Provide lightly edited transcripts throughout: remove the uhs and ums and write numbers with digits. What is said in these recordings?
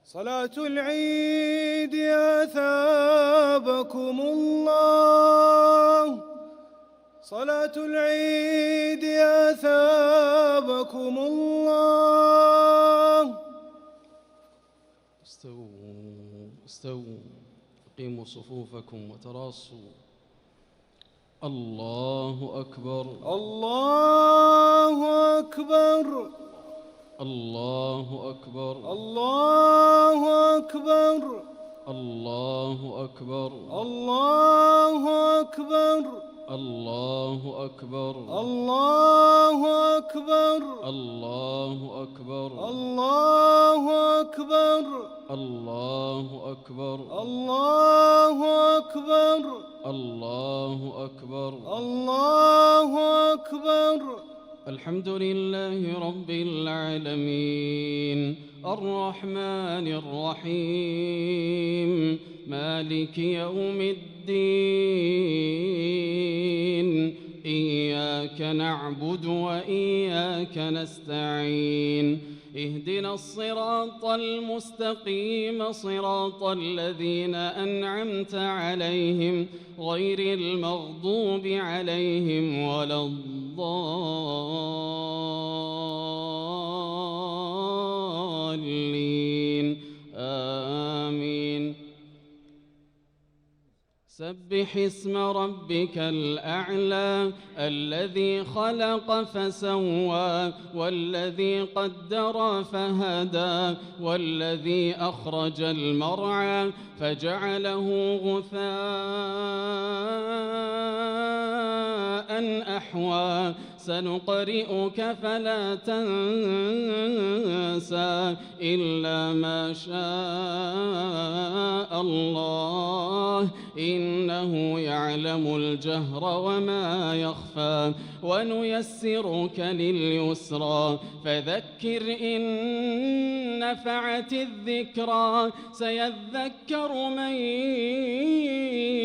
صلاة العيد يا ثابكم الله، صلاة العيد يا ثابكم الله. استووا استووا، أقيموا صفوفكم وتراصوا. الله أكبر الله أكبر الله أكبر الله أكبر الله أكبر الله أكبر الله أكبر الله أكبر الله أكبر الله أكبر الله أكبر الله أكبر الله أكبر الله أكبر. الحمد لله رب العالمين الرحمن الرحيم مالك يوم الدين، إياك نعبد وإياك نستعين، اهدنا الصراط المستقيم صراط الذين أنعمت عليهم غير المغضوب عليهم ولا الضالين، آمين. سبح اسم ربك الأعلى الذي خلق فسوى والذي قدر فهدى والذي أخرج المرعى فجعله غثاء أحوى، سنقرئك فلا تنسى إلا ما شاء الله إنه يعلم الجهر وما يخفى، ونيسرك لليسرى فذكر إن نفعت الذكرى، سيذكر من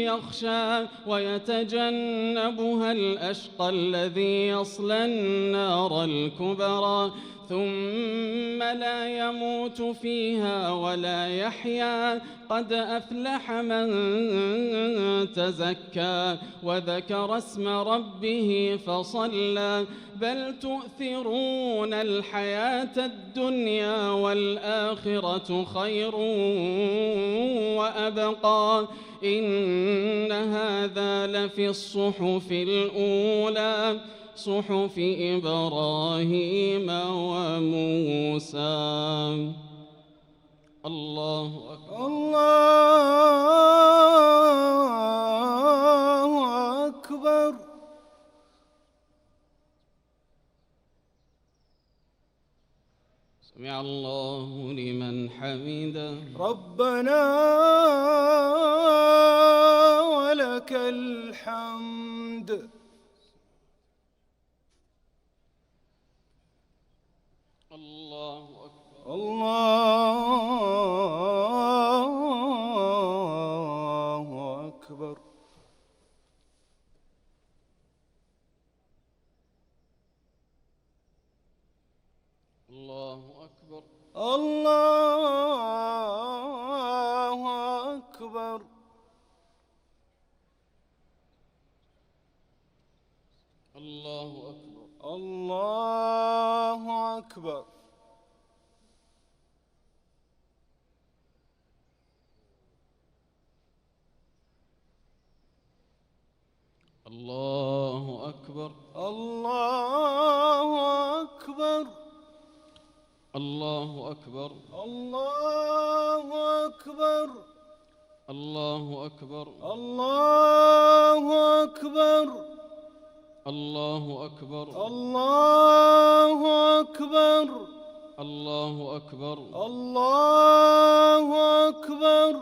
يخشى ويتجنبها الأشقى الذي يصلى النار الكبرى ثم لا يموت فيها ولا يحيا، قد أفلح من تزكى وذكر اسم ربه فصلى، بل تؤثرون الحياة الدنيا والآخرة خير وأبقى، إن هذا لفي الصحف الأولى صحف إبراهيم وموسى. الله أكبر الله أكبر. سمع الله لمن حمده ربنا ولك الحمد. الله أكبر الله أكبر. الله أكبر الله أكبر. الله أكبر الله أكبر. الله أكبر الله أكبر. الله أكبر الله أكبر. الله أكبر الله أكبر. الله أكبر الله أكبر. الله أكبر الله أكبر.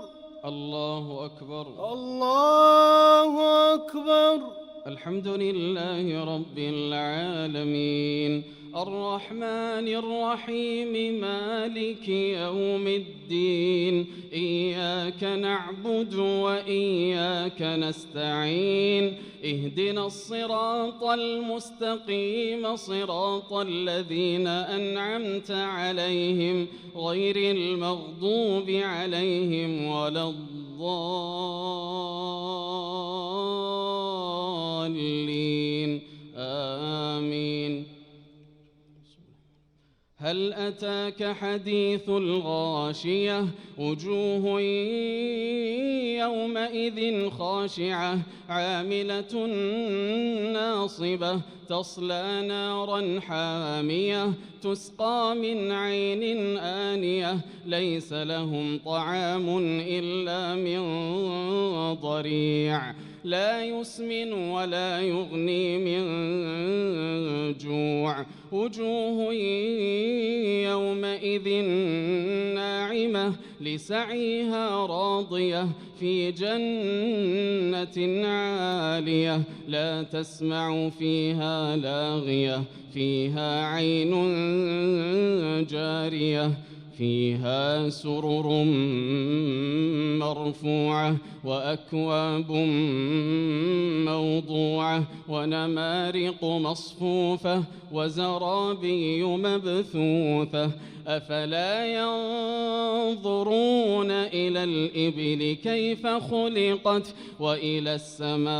الله أكبر الله أكبر. الحمد لله رب العالمين الرحمن الرحيم مالك يوم الدين إياك نعبد وإياك نستعين اهدنا الصراط المستقيم صراط الذين أنعمت عليهم غير المغضوب عليهم ولا الضالين آمين. هل أتاك حديث الغاشية وجوه يومئذ خاشعة عاملة ناصبة تصلى نارا حامية تسقى من عين آنية ليس لهم طعام إلا من ضريع لا يسمن ولا يغني من جوع وجوه يومئذ ناعمة لسعيها راضية في جنة عالية لا تسمع فيها لاغية فيها عين جارية فيها سرر مرفوعة وأكواب موضوعة ونمارق مصفوفة وزرابي مبثوثة أفلا ينظرون إلى الإبل كيف خلقت وإلى السماء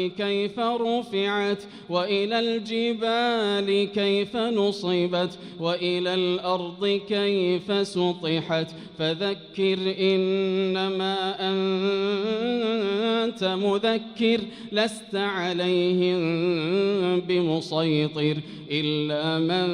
كيف رفعت وإلى الجبال كيف نصبت وإلى الأرض كيف سطحت فذكر إنما أنت مذكر لست عليهم بمسيطر إلا من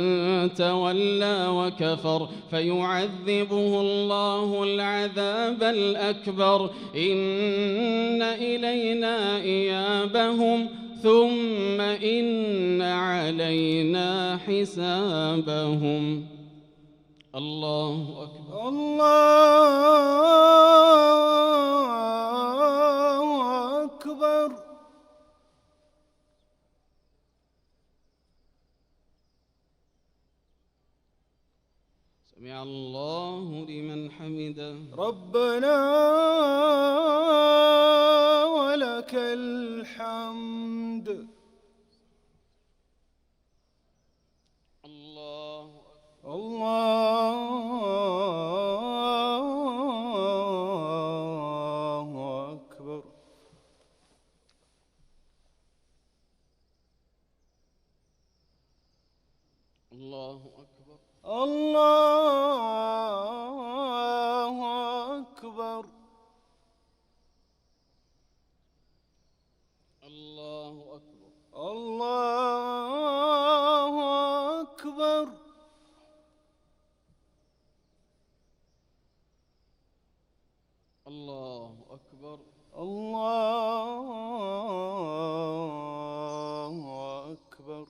تولى وكفر فيعذبه الله العذاب الأكبر إن إلينا إيابهم ثم إن علينا حسابهم. الله أكبر. الله أكبر. سمع الله لمن حمده. ربنا ولك الحمد. الله أكبر. الله أكبر. الله أكبر. الله أكبر. الله أكبر. الله أكبر. الله أكبر. الله أكبر.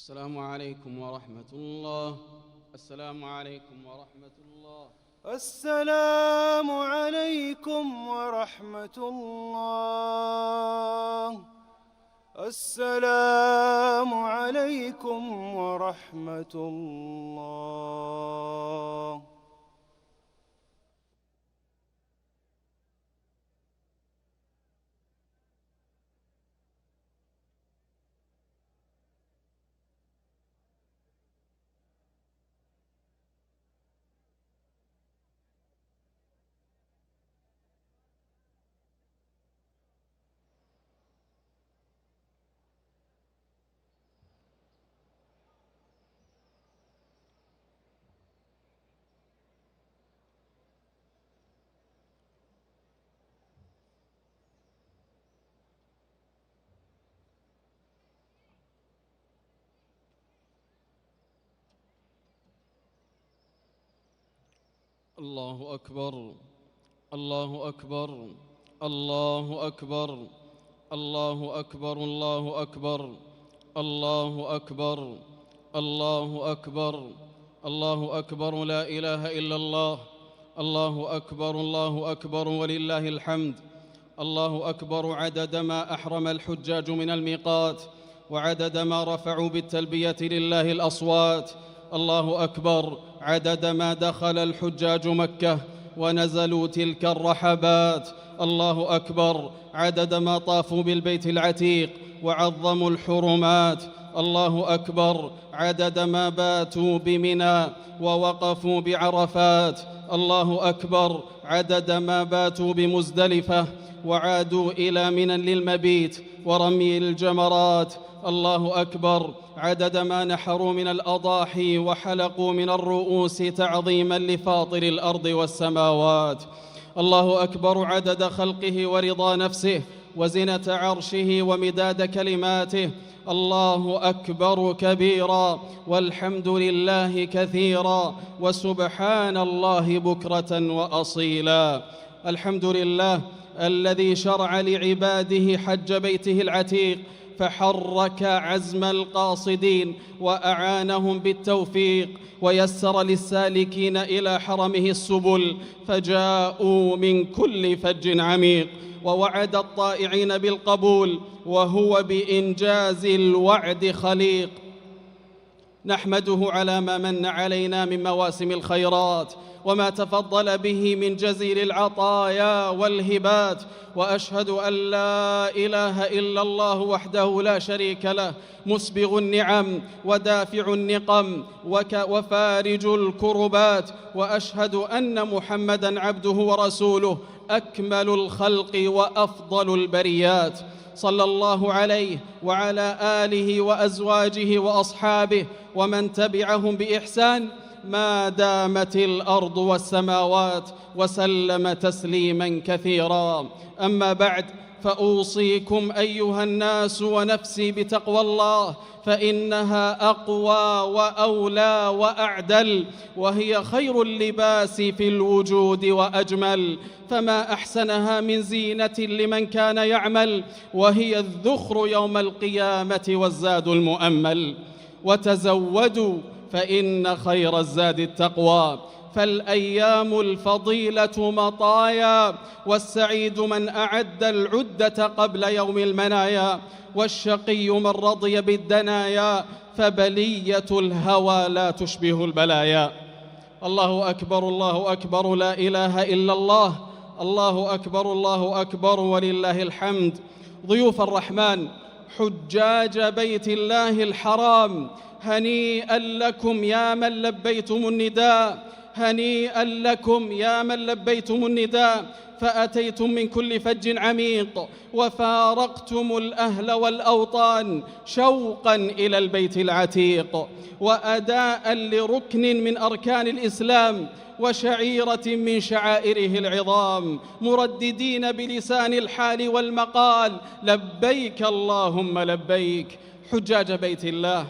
السلام عليكم ورحمة الله. السلام عليكم ورحمة الله. السلام عليكم ورحمة الله. السلام عليكم ورحمة الله. الله أكبر الله أكبر الله أكبر الله أكبر الله أكبر الله أكبر الله أكبر الله أكبر لا إله إلا الله الله أكبر ولله الحمد الله أكبر عدد ما أحرم الحجاج من الميقات وعدد ما رفعوا بالتلبية لله الأصوات الله أكبر عدد ما دخل الحجاج مكة ونزلوا تلك الرحبات الله أكبر عدد ما طافوا بالبيت العتيق وعظموا الحرمات الله أكبر عدد ما باتوا بمنى ووقفوا بعرفات الله أكبر عدد ما باتوا بمزدلفة وعادوا إلى منى للمبيت ورمي الجمرات الله أكبر عدد ما نحروا من الأضاحي وحلقوا من الرؤوس تعظيما لفاطر الأرض والسماوات الله أكبر عدد خلقه ورضا نفسه وزنة عرشه ومداد كلماته الله أكبر كبيرا والحمد لله كثيرا وسبحان الله بكرة وأصيلا. الحمد لله الذي شرع لعباده حج بيته العتيق فحرك عزم القاصدين وأعانهم بالتوفيق ويسر للسالكين إلى حرمه السبل فجاءوا من كل فج عميق ووعد الطائعين بالقبول وهو بإنجاز الوعد خليق. نحمده على ما من علينا من مواسم الخيرات وما تفضل به من جزيل العطايا والهبات وأشهد أن لا إله إلا الله وحده لا شريك له مسبغ النعم ودافع النقم وفارج الكربات وأشهد أن محمدًا عبده ورسوله أكمل الخلق وأفضل البريات صلى الله عليه وعلى آله وأزواجه وأصحابه ومن تبعهم بإحسان ما دامت الأرض والسماوات وسلم تسليماً كثيراً. أما بعد فأوصيكم أيها الناس ونفسي بتقوى الله فإنها أقوى وأولى وأعدل وهي خير اللباس في الوجود وأجمل فما أحسنها من زينة لمن كان يعمل وهي الذخر يوم القيامة والزاد المؤمل. وتزودوا فإن خير الزاد التقوى فالأيام الفضيلة مطايا والسعيد من أعد العدة قبل يوم المنايا والشقي من رضي بالدنايا فبلية الهوى لا تشبه البلايا. الله أكبر الله أكبر لا إله إلا الله الله أكبر ولله الحمد. ضيوف الرحمن حجاج بيت الله الحرام هنيئا لكم يا من لبيتم النداء هنيئا لكم يا من لبيتم النداء فأتيتم من كل فج عميق وفارقتم الأهل والأوطان شوقا إلى البيت العتيق وأداء لركن من أركان الإسلام وشعيرة من شعائره العظام مرددين بلسان الحال والمقال لبيك اللهم لبيك. حجاج بيت الله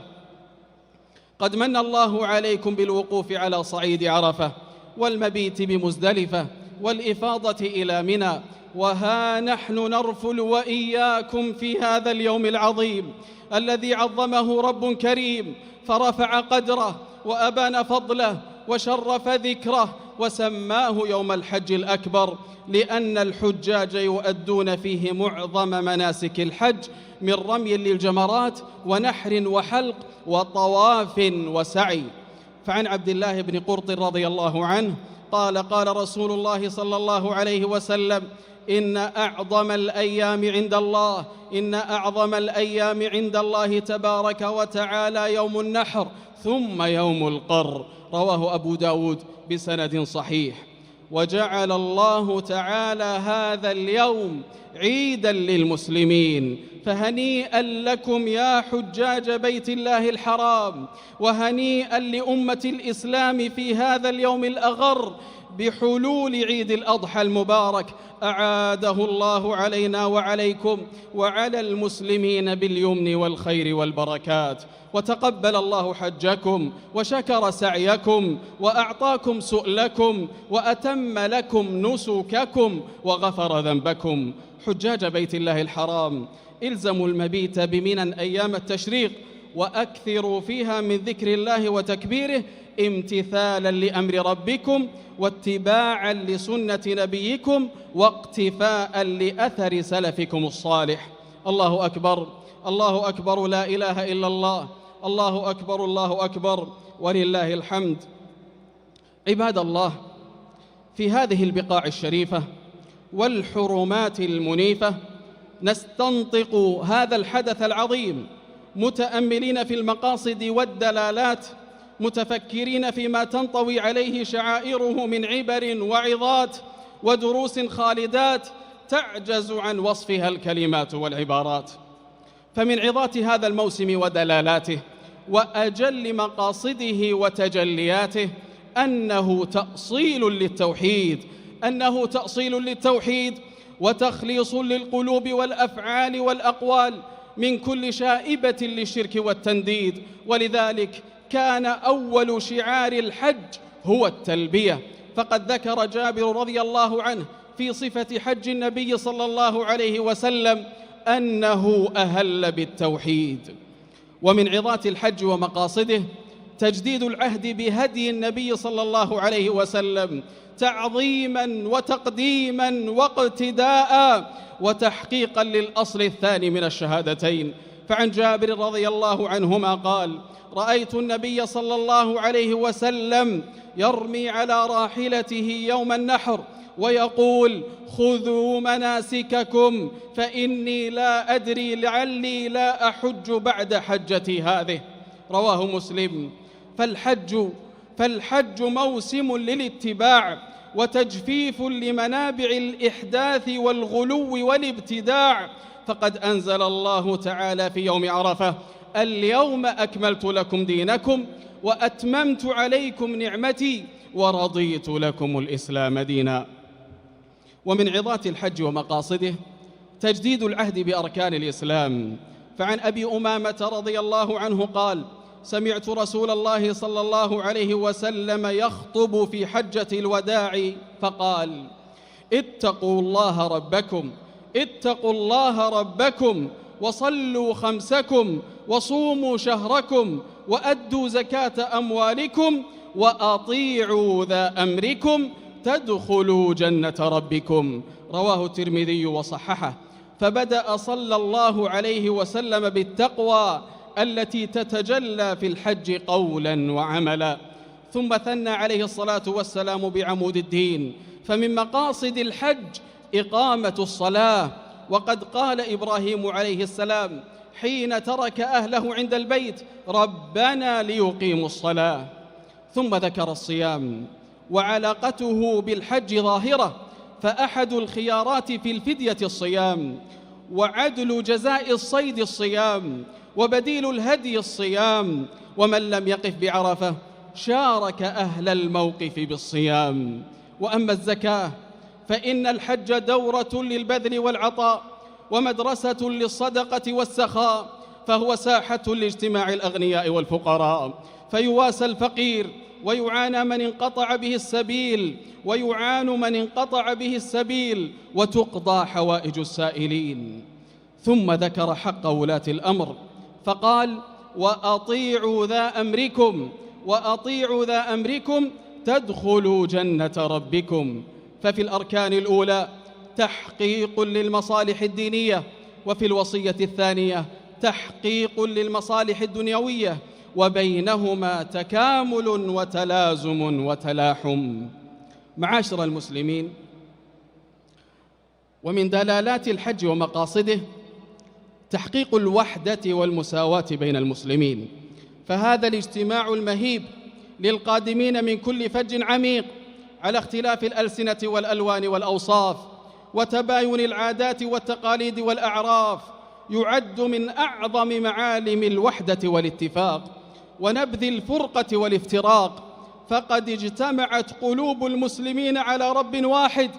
قد من الله عليكم بالوقوف على صعيد عرفة والمبيت بمزدلفة والإفاضة إلى منى وها نحن نرفل وإياكم في هذا اليوم العظيم الذي عظمه رب كريم فرفع قدره وأبان فضله وشرف ذكره وسماه يوم الحج الأكبر لأن الحجاج يؤدون فيه معظم مناسك الحج من رمي للجمرات ونحر وحلق وطواف وسعي. فعن عبد الله بن قرط رضي الله عنه قال قال رسول الله صلى الله عليه وسلم إن أعظم الأيام عند الله تبارك وتعالى يوم النحر ثم يوم القر. رواه أبو داود بسند صحيح. وجعل الله تعالى هذا اليوم عيداً للمسلمين فهنيئاً لكم يا حجاج بيت الله الحرام وهنيئاً لأمة الإسلام في هذا اليوم الأغر بحلول عيد الأضحى المبارك أعاده الله علينا وعليكم وعلى المسلمين باليمن والخير والبركات، وتقبل الله حجكم وشكر سعيكم وأعطاكم سؤلكم وأتم لكم نسككم وغفر ذنبكم. حجاج بيت الله الحرام، إلزموا المبيت بمنى أيام التشريق، وأكثروا فيها من ذكر الله وتكبيره امتثالا لأمر ربكم واتباعا لسنة نبيكم واقتفاء لأثر سلفكم الصالح. الله أكبر، الله أكبر، لا إله إلا الله، الله أكبر، الله أكبر، ولله الحمد. عباد الله، في هذه البقاع الشريفة والحرمات المنيفة نستنطق هذا الحدث العظيم متأملين في المقاصد والدلالات، متفكرين فيما تنطوي عليه شعائره من عبر وعظات ودروس خالدات تعجز عن وصفها الكلمات والعبارات. فمن عظات هذا الموسم ودلالاته وأجل مقاصده وتجلياته أنه تأصيل للتوحيد، أنه تأصيل للتوحيد وتخليص للقلوب والأفعال والأقوال من كل شائبة للشرك والتنديد. ولذلك كان أول شعار الحج هو التلبية، فقد ذكر جابر رضي الله عنه في صفة حج النبي صلى الله عليه وسلم أنه أهل بالتوحيد. ومن عظات الحج ومقاصده تجديد العهد بهدي النبي صلى الله عليه وسلم تعظيماً وتقديماً واقتداءً وتحقيقاً للأصل الثاني من الشهادتين. فعن جابر رضي الله عنهما قال: رأيت النبي صلى الله عليه وسلم يرمي على راحلته يوم النحر ويقول: خذوا مناسككم فإني لا أدري لعلي لا أحج بعد حجتي هذه. رواه مسلم. فالحج موسم للاتباع وتجفيف لمنابع الإحداث والغلو والابتداع، فقد أنزل الله تعالى في يوم عرفة: اليوم أكملت لكم دينكم وأتممت عليكم نعمتي ورضيت لكم الإسلام دينا. ومن عظات الحج ومقاصده تجديد العهد بأركان الإسلام. فعن أبي أمامة رضي الله عنه قال: سمعت رسول الله صلى الله عليه وسلم يخطب في حجة الوداع فقال: اتقوا الله ربكم، اتقوا الله ربكم، وصلوا خمسكم، وصوموا شهركم، وأدوا زكاة أموالكم، وأطيعوا ذا أمركم تدخلوا جنة ربكم. رواه الترمذي وصححه. فبدأ صلى الله عليه وسلم بالتقوى التي تتجلى في الحج قولا وعملا، ثم ثنى عليه الصلاة والسلام بعمود الدين. فمن مقاصد الحج إقامة الصلاة، وقد قال إبراهيم عليه السلام حين ترك أهله عند البيت: ربنا ليقيموا الصلاة. ثم ذكر الصيام وعلاقته بالحج ظاهرة، فأحد الخيارات في الفدية الصيام، وعدل جزاء الصيد الصيام، وبديل الهدي الصيام. ومن لم يقف بعرفة شارك أهل الموقف بالصيام. وأما الزكاة فإن الحج دورة للبذل والعطاء ومدرسة للصدقة والسخاء، فهو ساحة لاجتماع الأغنياء والفقراء، فيواسى الفقير ويعان من انقطع به السبيل وتقضى حوائج السائلين. ثم ذكر حق ولاة الأمر فقال: وأطيعوا ذا أمركم تدخلوا جنة ربكم. ففي الأركان الأولى تحقيق للمصالح الدينية، وفي الوصية الثانية تحقيق للمصالح الدنيوية، وبينهما تكامل وتلازم وتلاحم. معاشر المسلمين، ومن دلالات الحج ومقاصده تحقيق الوحدة والمساواة بين المسلمين، فهذا الاجتماع المهيب للقادمين من كل فج عميق على اختلاف الألسنة والألوان والأوصاف وتباين العادات والتقاليد والأعراف يعد من أعظم معالم الوحدة والاتفاق ونبذ الفرقة والافتراق. فقد اجتمعت قلوب المسلمين على رب واحد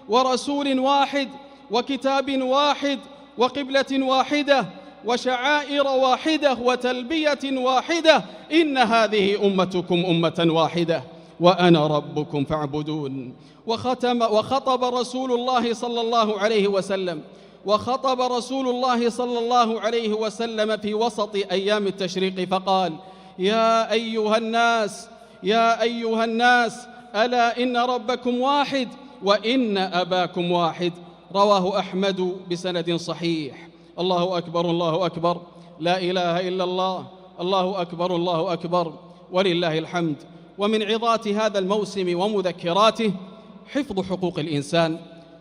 ورسول واحد وكتاب واحد وقبلة واحدة وشعائر واحدة وتلبية واحدة. إن هذه أمتكم أمة واحدة وأنا ربكم فاعبدون. وخطب رسول الله صلى الله عليه وسلم في وسط أيام التشريق فقال: يا أيها الناس ألا إن ربكم واحد وإن أباكم واحد. رواه أحمد بسند صحيح. الله أكبر الله أكبر، لا إله إلا الله، الله أكبر الله أكبر، ولله الحمد. ومن عظات هذا الموسم ومذكراته حفظ حقوق الإنسان،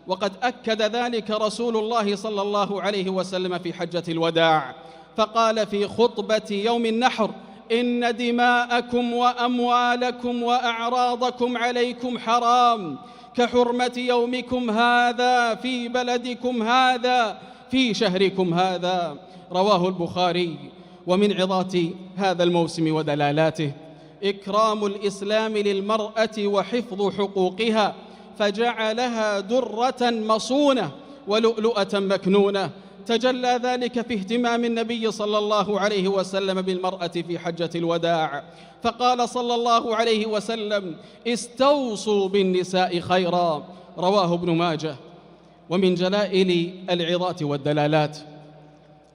وقد أكد ذلك رسول الله صلى الله عليه وسلم في حجة الوداع، فقال في خطبة يوم النحر: إن دماءكم وأموالكم وأعراضكم عليكم حرام كحرمة يومكم هذا في بلدكم هذا في شهركم هذا. رواه البخاري. ومن عظات هذا الموسم ودلالاته إكرام الإسلام للمرأة وحفظ حقوقها، فجعلها درة مصونة ولؤلؤة مكنونة. تجلى ذلك في اهتمام النبي صلى الله عليه وسلم بالمرأة في حجة الوداع، فقال صلى الله عليه وسلم: استوصوا بالنساء خيرا. رواه ابن ماجه. ومن جلائل العظات والدلالات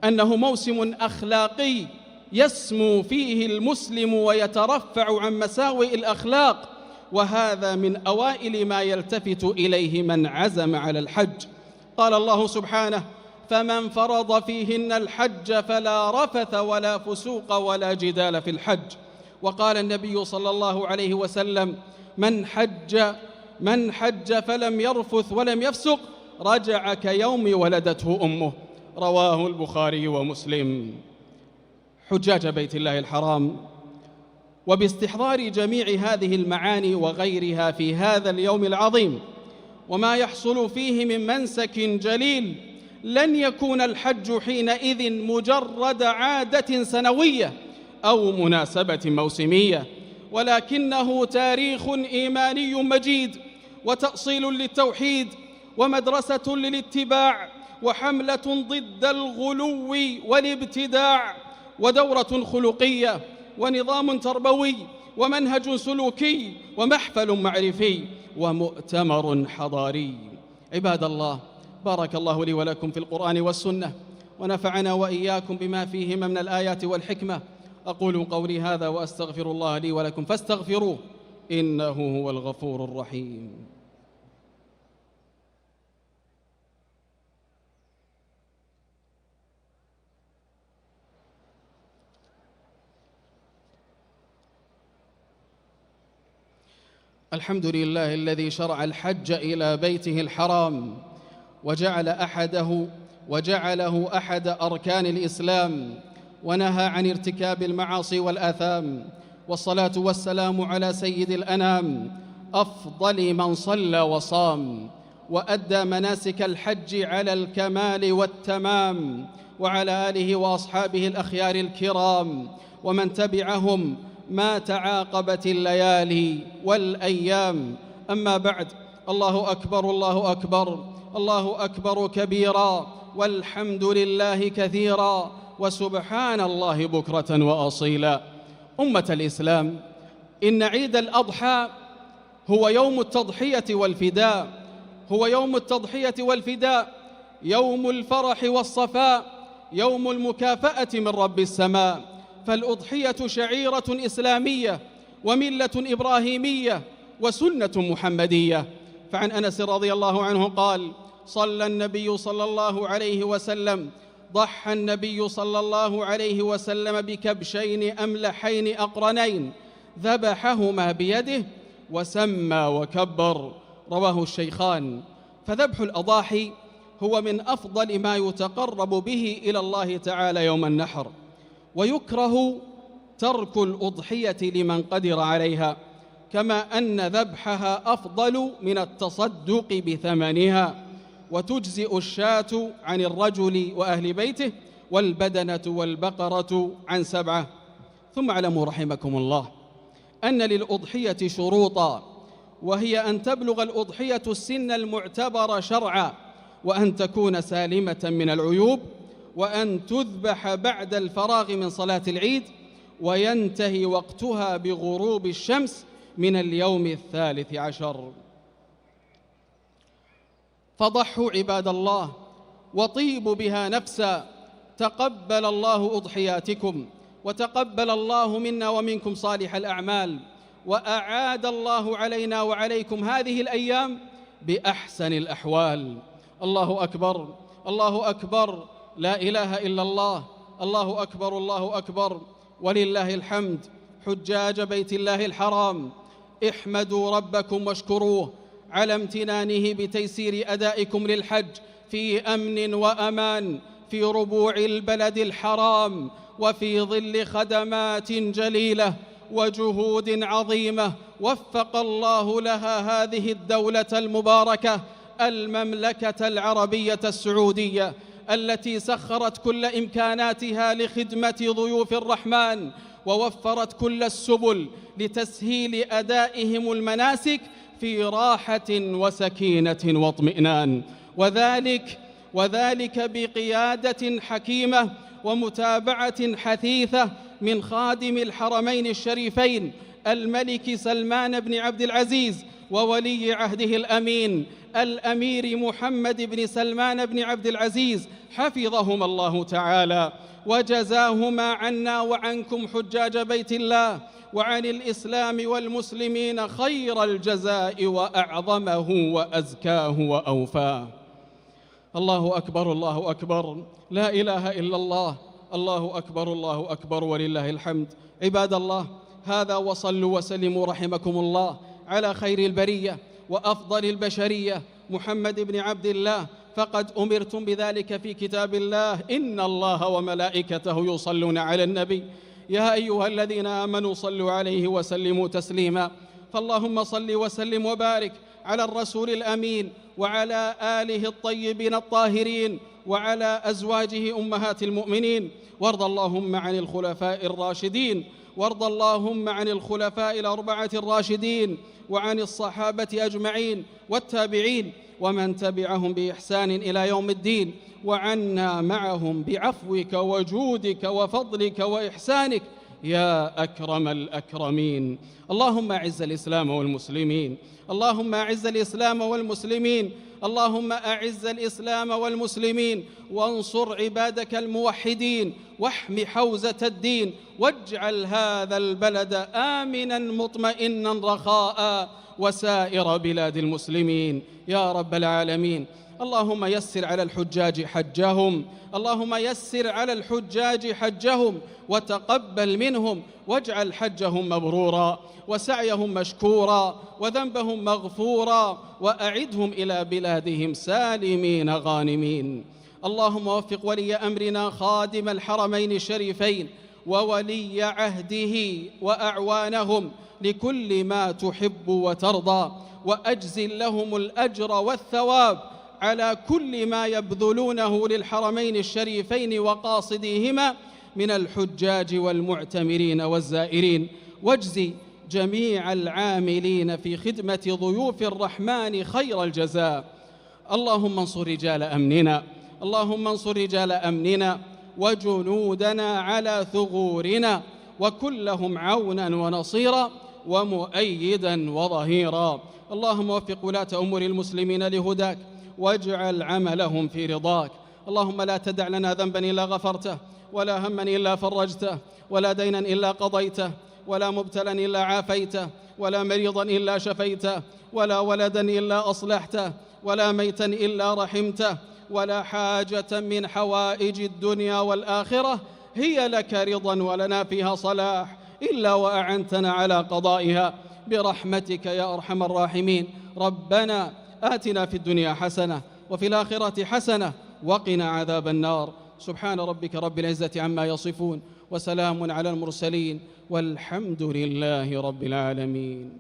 أنه موسم أخلاقي يسمو فيه المسلم ويترفع عن مساوئ الأخلاق، وهذا من أوائل ما يلتفت إليه من عزم على الحج. قال الله سبحانه: فمن فرض فيهن الحج فلا رفث ولا فسوق ولا جدال في الحج. وقال النبي صلى الله عليه وسلم: من حج فلم يرفث ولم يفسق رجع كيوم ولدته أمه. رواه البخاري ومسلم. حجاج بيت الله الحرام، وباستحضار جميع هذه المعاني وغيرها في هذا اليوم العظيم وما يحصل فيه من منسك جليل، لن يكون الحج حينئذ مجرد عادة سنوية أو مناسبة موسمية، ولكنه تاريخ إيماني مجيد، وتأصيل للتوحيد، ومدرسة للاتباع، وحملة ضد الغلو والابتداع، ودورة خلقية، ونظام تربوي، ومنهج سلوكي، ومحفل معرفي، ومؤتمر حضاري. عباد الله، بارك الله لي ولكم في القرآن والسنة، ونفعنا وإياكم بما فيهما من الآيات والحكمة. أقول قولي هذا وأستغفر الله لي ولكم فاستغفروه إنه هو الغفور الرحيم. الحمد لله الذي شرع الحج إلى بيته الحرام وجعله أحد أركان الإسلام، ونهى عن ارتكاب المعاصي والآثام. والصلاة والسلام على سيد الأنام، أفضل من صلى وصام وأدى مناسك الحج على الكمال والتمام، وعلى آله وأصحابه الأخيار الكرام، ومن تبعهم ما تعاقبت الليالي والأيام. أما بعد، الله أكبر الله أكبر، الله أكبر كبيرا، والحمد لله كثيرا، وسبحان الله بكرة وأصيلا. أمة الإسلام، إن عيد الأضحى هو يوم التضحية والفداء، هو يوم التضحية والفداء، يوم الفرح والصفاء، يوم المكافأة من رب السماء. فالأضحية شعيرة إسلامية وملة إبراهيمية وسنة محمدية. فعن أنس رضي الله عنه قال: صلى النبي صلى الله عليه وسلم ضحى النبي صلى الله عليه وسلم بكبشين أملحين أقرنين، ذبحهما بيده وسمى وكبر. رواه الشيخان. فذبح الأضاحي هو من أفضل ما يتقرب به إلى الله تعالى يوم النحر، ويكره ترك الأضحية لمن قدر عليها، كما أن ذبحها أفضل من التصدق بثمنها. وتجزئ الشاة عن الرجل وأهل بيته، والبدنة والبقرة عن 7. ثم اعلموا رحمكم الله أن للأضحية شروطا، وهي أن تبلغ الأضحية السن المعتبر شرعا، وأن تكون سالمة من العيوب، وأن تذبح بعد الفراغ من صلاة العيد، وينتهي وقتها بغروب الشمس من اليوم 13. فضحوا عباد الله وطيبوا بها نفسا، تقبل الله أضحياتكم، وتقبل الله منا ومنكم صالح الأعمال، وأعاد الله علينا وعليكم هذه الأيام بأحسن الأحوال. الله أكبر، الله أكبر، لا إله إلا الله، الله أكبر، الله أكبر، ولله الحمد. حجاج بيت الله الحرام، احمدوا ربكم واشكروه على امتنانه بتيسير أدائكم للحج في أمن وأمان في ربوع البلد الحرام، وفي ظل خدمات جليلة وجهود عظيمة وفق الله لها هذه الدولة المباركة المملكة العربية السعودية، التي سخرت كل إمكاناتها لخدمة ضيوف الرحمن، ووفرت كل السبل لتسهيل أدائهم المناسك في راحة وسكينة واطمئنان، وذلك بقيادة حكيمة ومتابعة حثيثة من خادم الحرمين الشريفين الملك سلمان بن عبد العزيز وولي عهده الأمين الأمير محمد بن سلمان بن عبد العزيز، حفظهما الله تعالى وجزاهما عنا وعنكم حجاج بيت الله وعن الإسلام والمسلمين خير الجزاء وأعظمه وأزكاه وأوفاه. الله أكبر، الله أكبر، لا إله إلا الله، الله أكبر، الله أكبر، ولله الحمد. عباد الله، هذا وصلوا وسلموا رحمكم الله على خير البرية وأفضل البشرية محمد بن عبد الله، فقد أمرتم بذلك في كتاب الله: إن الله وملائكته يصلون على النبي يا أيها الذين آمنوا صلوا عليه وسلموا تسليما. فاللهم صل وسلم وبارك على الرسول الأمين وعلى آله الطيبين الطاهرين وعلى أزواجه أمهات المؤمنين، وارض اللهم عن الخلفاء الراشدين، وارض اللهم عن الخلفاء الأربعة الراشدين وعن الصحابة أجمعين والتابعين ومن تبعهم بإحسان إلى يوم الدين، وعنا معهم بعفوك وجودك وفضلك وإحسانك يا أكرم الأكرمين. اللهم أعز الإسلام والمسلمين، اللهم أعز الإسلام والمسلمين، اللهم أعز الإسلام والمسلمين، وانصر عبادك الموحدين، واحم حوزة الدين، واجعل هذا البلد آمنا مطمئنا رخاء وسائر بلاد المسلمين يا رب العالمين. اللهم يسر على الحجاج حجهم، اللهم يسر على الحجاج حجهم وتقبل منهم، واجعل حجهم مبرورا وسعيهم مشكورا وذنبهم مغفورا، وأعدهم إلى بلادهم سالمين غانمين. اللهم وفق ولي أمرنا خادم الحرمين الشريفين وولي عهده وأعوانهم لكل ما تحب وترضى، وأجزل لهم الأجر والثواب على كل ما يبذلونه للحرمين الشريفين وقاصديهما من الحجاج والمعتمرين والزائرين، واجزي جميع العاملين في خدمة ضيوف الرحمن خير الجزاء. اللهم انصر رجال أمننا، اللهم انصر رجال أمننا وجنودنا على ثغورنا، وكن لهم عونا ونصيرا ومؤيدا وظهيرا. اللهم وفق ولاة أمور المسلمين لهداك، واجعل عملهم في رضاك. اللهم لا تدع لنا ذنبا إلا غفرته، ولا هما إلا فرجته، ولا دينا إلا قضيته، ولا مبتلا إلا عافيته، ولا مريضا إلا شفيته، ولا ولدا إلا أصلحته، ولا ميتا إلا رحمته، ولا حاجة من حوائج الدنيا والآخرة هي لك رضا ولنا فيها صلاح إلا وأعنتنا على قضائها برحمتك يا أرحم الراحمين. ربنا آتنا في الدنيا حسنة وفي الآخرة حسنة وقنا عذاب النار. سبحان ربك رب العزة عما يصفون، وسلام على المرسلين، والحمد لله رب العالمين.